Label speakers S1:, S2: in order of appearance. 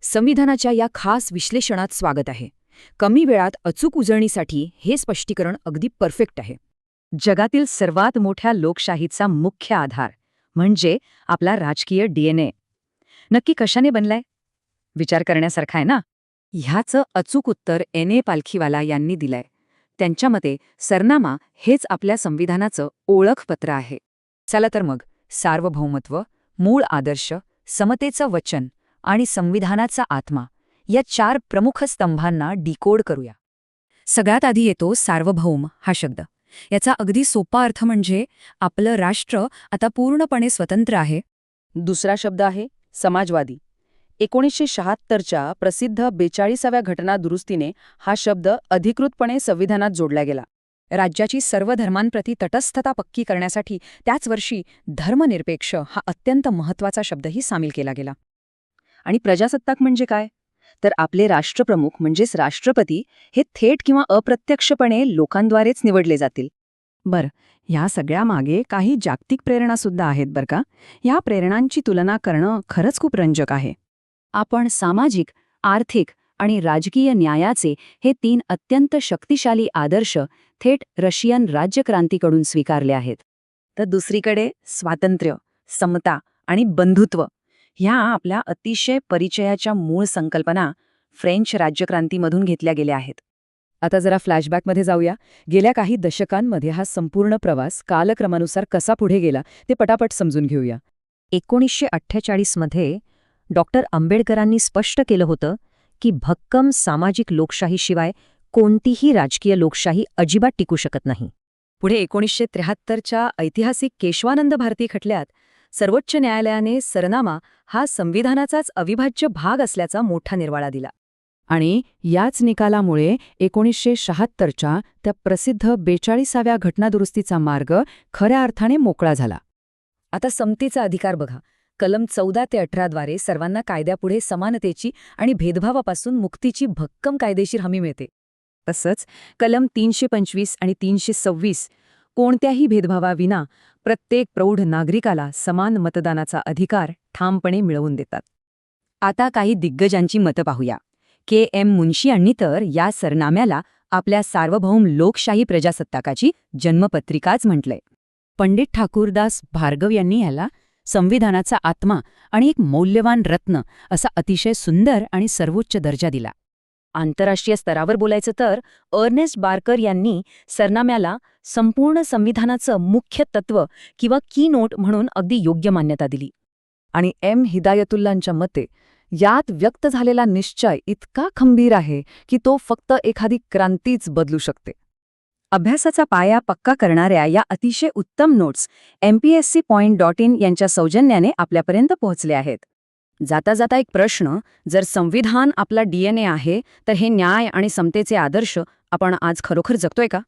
S1: संविधानाच्या या खास विश्लेषणात स्वागत आहे. कमी वेळात अचूक उजळणीसाठी हे स्पष्टीकरण अगदी परफेक्ट आहे.
S2: जगातील सर्वात मोठ्या लोकशाहीचा मुख्य आधार म्हणजे आपला राजकीय डीएनए नक्की कशाने बनलाय? विचार करण्यासारखा आहे ना? ह्याचं अचूक उत्तर एन.ए. पालखीवाला यांनी दिलंय. त्यांच्या मते सरनामा हेच आपल्या संविधानाचं ओळखपत्र आहे.
S1: चला तर मग सार्वभौमत्व, मूळ आदर्श, समतेचं वचन आणि संविधानाचा आत्मा या 4 प्रमुख स्तंभांना डिकोड करूया.
S2: सगळ्यात आधी येतो सार्वभौम हा शब्द. याचा अगदी सोपा अर्थ म्हणजे आपलं राष्ट्र आता पूर्णपणे स्वतंत्र आहे.
S3: दुसरा शब्द आहे समाजवादी. 1976च्या प्रसिद्ध 42व्या घटना दुरुस्तीने हा शब्द अधिकृतपणे संविधानात जोडला गेला.
S1: राज्याची सर्व धर्मांप्रती तटस्थता पक्की करण्यासाठी त्याच वर्षी धर्मनिरपेक्ष हा अत्यंत महत्त्वाचा शब्दही सामील केला गेला.
S3: आणि प्रजासत्ताक म्हणजे काय? तर आपले राष्ट्रप्रमुख म्हणजेच राष्ट्रपती हे थेट किंवा अप्रत्यक्षपणे लोकांद्वारेच निवडले जातील.
S2: बरं, ह्या सगळ्यामागे काही जागतिक प्रेरणासुद्धा आहेत बरं का. या प्रेरणांची तुलना करणं खरंच खूप रंजक आहे.
S3: आपण सामाजिक, आर्थिक आणि राजकीय न्यायाचे हे 3 अत्यंत शक्तिशाली आदर्श थेट रशियन राज्यक्रांतीकडून स्वीकारले आहेत. तर दुसरीकडे स्वातंत्र्य, समता आणि बंधुत्व ह्या आपल्या अतिशय परिचयाच्या मूळ संकल्पना फ्रेंच राज्यक्रांतीमधून घेतल्या गेल्या आहेत.
S1: आता जरा फ्लॅशबॅकमध्ये जाऊया. गेल्या काही दशकांमध्ये हा संपूर्ण प्रवास कालक्रमानुसार कसा पुढे गेला ते पटापट समजून घेऊया.
S2: 1948मध्ये डॉक्टर आंबेडकरांनी स्पष्ट केलं होतं की भक्कम सामाजिक लोकशाहीशिवाय कोणतीही राजकीय लोकशाही अजिबात टिकू शकत नाही. पुढे 1973च्या ऐतिहासिक केशवानंद भारती खटल्यात सर्वोच्च न्यायालयाने सरनामा हा संविधानाचाच अविभाज्य भाग असल्याचा मोठा निर्वाळा दिला.
S3: आणि याच निकालामुळे 1976च्या त्या प्रसिद्ध 42व्या घटनादुरुस्तीचा मार्ग खऱ्या अर्थाने मोकळा झाला.
S1: आता समतेचा अधिकार बघा. कलम 14 ते 18 द्वारे सर्वांना कायद्यापुढे समानतेची आणि भेदभावापासून मुक्तीची भक्कम कायदेशीर हमी मिळते.
S3: तसंच कलम 325 आणि 326 कोणत्याही भेदभावाविना प्रत्येक प्रौढ नागरिकाला समान मतदानाचा अधिकार ठामपणे मिळवून देतात.
S2: आता काही दिग्गजांची मतं पाहूया. के.एम. मुन्शी यांनी तर या सरनाम्याला आपल्या सार्वभौम लोकशाही प्रजासत्ताकाची जन्मपत्रिकाच म्हटलंय.
S3: पंडित ठाकूरदास भार्गव यांनी याला संविधानाचा आत्मा आणि एक मौल्यवान रत्न असा अतिशय सुंदर आणि सर्वोच्च दर्जा दिला.
S2: आंतरराष्ट्रीय स्तरावर बोलायचं तर अर्नेस्ट बार्कर यांनी सरनाम्याला संपूर्ण संविधानाचं मुख्य तत्व किंवा की नोट म्हणून अगदी योग्य मान्यता दिली.
S3: आणि एम. हिदायतुल्लांच्या मते यात व्यक्त झालेला निश्चय इतका खंबीर आहे की तो फक्त एखादी क्रांतीच बदलू शकते.
S2: अभ्यासाचा पाया पक्का करणाऱ्या या अतिशय उत्तम नोट्स mpsc.in यांच्या सौजन्याने आपल्यापर्यंत पोहोचल्या आहेत. जाता जाता एक प्रश्न, जर संविधान आपला डीएनए आहे तर हे न्याय आणि समतेचे आदर्श आपण आज खरोखर जगतोय का?